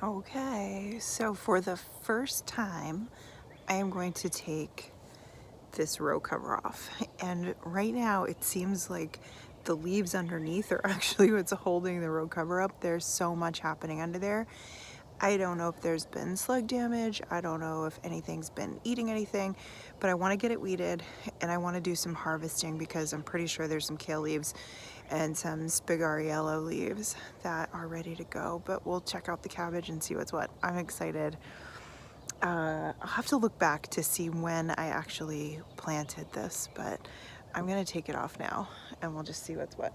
Okay, so for the first time, I am going to take this row cover off. And right now it seems like the leaves underneath are actually what's holding the row cover up. There's so much happening under there. I don't know if there's been slug damage. I don't know if anything's been eating anything, but I want to get it weeded and I want to do some harvesting because I'm pretty sure there's some kale leaves and some spigariello leaves that are ready to go, but we'll check out the cabbage and see what's what. I'm excited. I'll have to look back to see when I actually planted this, but I'm gonna take it off now and we'll just see what's what.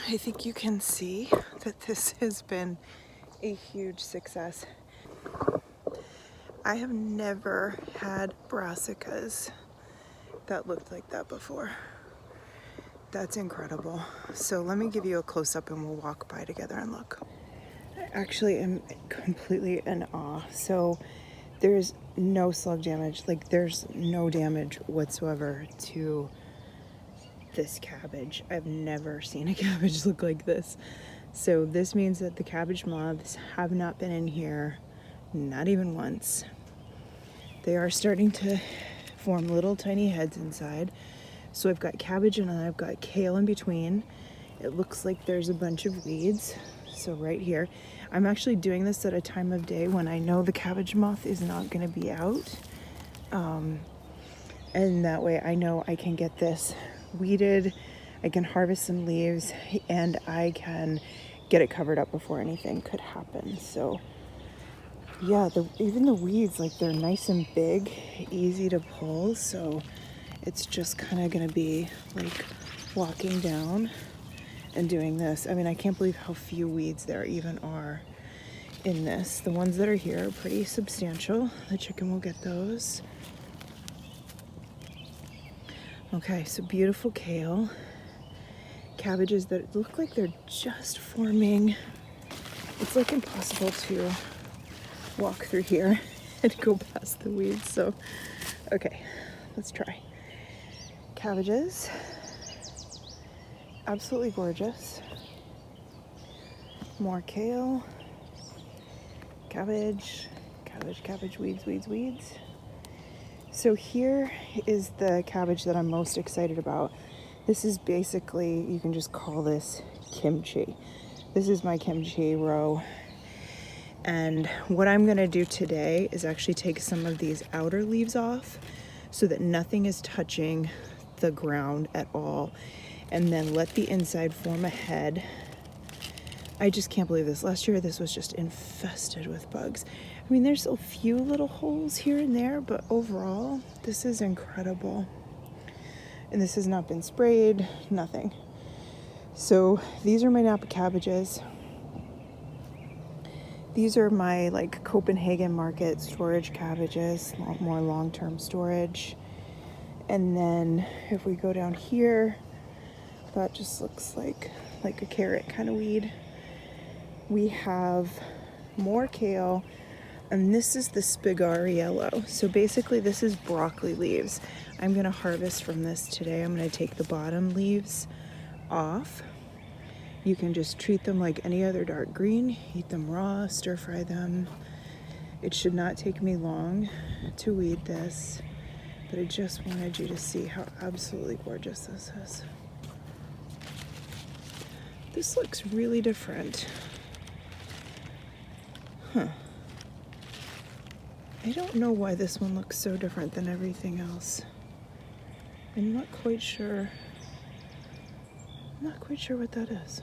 I think you can see that this has been a huge success. I have never had brassicas that looked like that before. That's incredible. So let me give you a close-up and we'll walk by together and look. I actually am completely in awe. So there's no slug damage, like there's no damage whatsoever to this cabbage. I've never seen a cabbage look like this. So this means that the cabbage moths have not been in here, not even once. They are starting to form little tiny heads inside. So I've got cabbage and I've got kale in between. It looks like there's a bunch of weeds. So right here, I'm actually doing this at a time of day when I know the cabbage moth is not going to be out. And that way I know I can get this weeded, I can harvest some leaves, and I can get it covered up before anything could happen. So yeah, even the weeds, like they're nice and big, easy to pull. So it's just kind of going to be like walking down and doing this. I mean, I can't believe how few weeds there even are in this. The ones that are here are pretty substantial. The chicken will get those. Okay, so beautiful kale. Cabbages that look like they're just forming. It's like impossible to walk through here and go past the weeds. So, okay, let's try. Cabbages. Absolutely gorgeous. More kale. Cabbage, cabbage, cabbage, weeds, weeds, weeds. So here is the cabbage that I'm most excited about. This is basically, you can just call this kimchi. This is my kimchi row. And what I'm gonna do today is actually take some of these outer leaves off so that nothing is touching the ground at all. And then let the inside form a head. I just can't believe this. Last year, this was just infested with bugs. I mean, there's a few little holes here and there, but overall, this is incredible. And this has not been sprayed, nothing. So these are my Napa cabbages. These are my like Copenhagen market storage cabbages, more long-term storage. And then if we go down here, that just looks like a carrot kind of weed. We have more kale, and this is the spigariello. So basically this is broccoli leaves. I'm gonna harvest from this today. I'm gonna take the bottom leaves off. You can just treat them like any other dark green, eat them raw, stir fry them. It should not take me long to weed this, but I just wanted you to see how absolutely gorgeous this is. This looks really different. Huh. I don't know why this one looks so different than everything else. I'm not quite sure. I'm not quite sure what that is.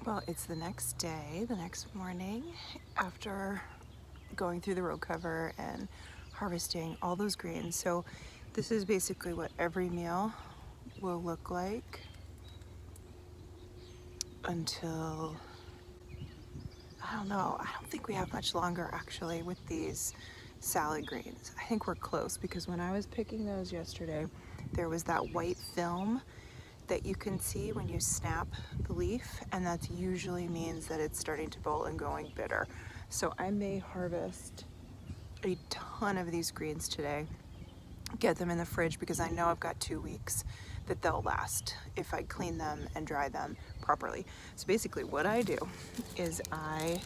Well, it's the next day, the next morning, after going through the row cover and harvesting all those greens. So this is basically what every meal will look like until I don't know. I don't think we have much longer actually with these salad greens. I think we're close because when I was picking those yesterday, there was that white film that you can see when you snap the leaf, and that usually means that it's starting to bolt and going bitter. So I may harvest a ton of these greens today, get them in the fridge because I know I've got 2 weeks that they'll last if I clean them and dry them properly. So basically what I do is I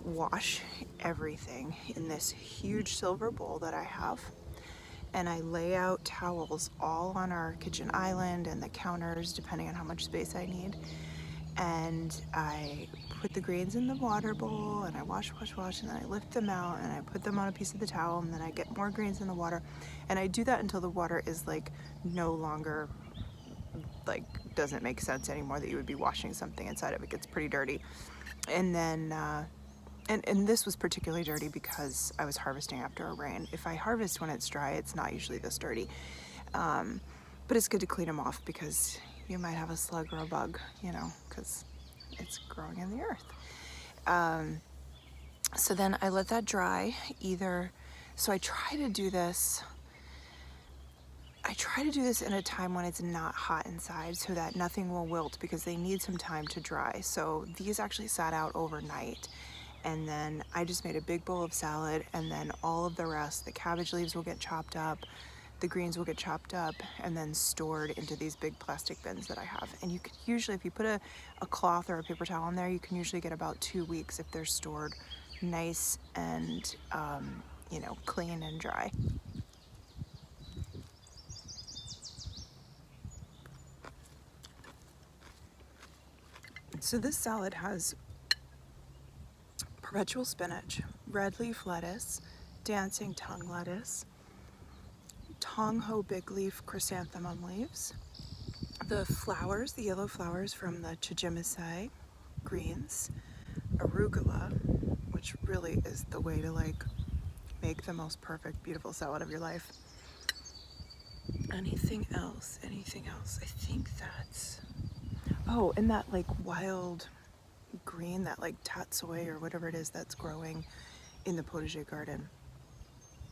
wash everything in this huge silver bowl that I have, and I lay out towels all on our kitchen island and the counters depending on how much space I need, and I put the greens in the water bowl and I wash, and then I lift them out and I put them on a piece of the towel, and then I get more greens in the water, and I do that until the water is like no longer, like, doesn't make sense anymore that you would be washing something inside of it. It gets pretty dirty. And then and this was particularly dirty because I was harvesting after a rain. If I harvest when it's dry, it's not usually this dirty. But it's good to clean them off because you might have a slug or a bug, you know, because it's growing in the earth. So then I let that dry so I try to do this in a time when it's not hot inside so that nothing will wilt because they need some time to dry. So these actually sat out overnight. And then I just made a big bowl of salad, and then all of the rest, the cabbage leaves will get chopped up, the greens will get chopped up, and then stored into these big plastic bins that I have. And you can usually, if you put a cloth or a paper towel in there, you can usually get about 2 weeks if they're stored nice and, you know, clean and dry. So this salad has perpetual spinach, red leaf lettuce, dancing tongue lettuce, Tong Ho big leaf chrysanthemum leaves, the flowers, the yellow flowers from the chijimisai greens, arugula, which really is the way to like make the most perfect, beautiful salad of your life. Anything else? I think that's, oh, and that like wild green, that like tatsoi or whatever it is that's growing in the potager garden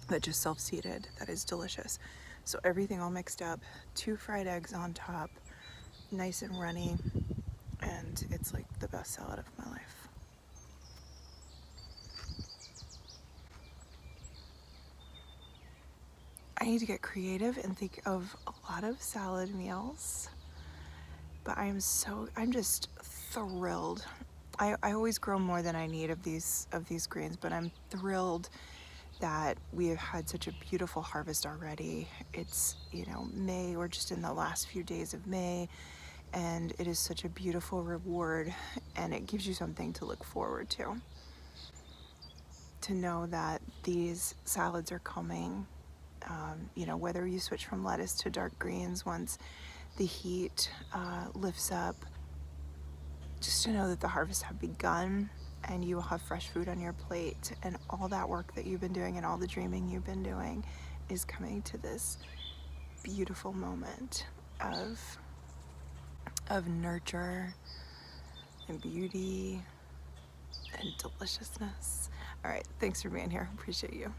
that just self-seeded, that is delicious. So everything all mixed up, 2 fried eggs on top, nice and runny, and it's like the best salad of my life. I need to get creative and think of a lot of salad meals, but I'm just thrilled. I always grow more than I need of these greens, but I'm thrilled that we have had such a beautiful harvest already. It's, you know, May, we're just in the last few days of May, and it is such a beautiful reward, and it gives you something to look forward to know that these salads are coming. You know, whether you switch from lettuce to dark greens once the heat lifts up, just to know that the harvests have begun and you will have fresh food on your plate, and all that work that you've been doing and all the dreaming you've been doing is coming to this beautiful moment of nurture and beauty and deliciousness. All right, thanks for being here. Appreciate you.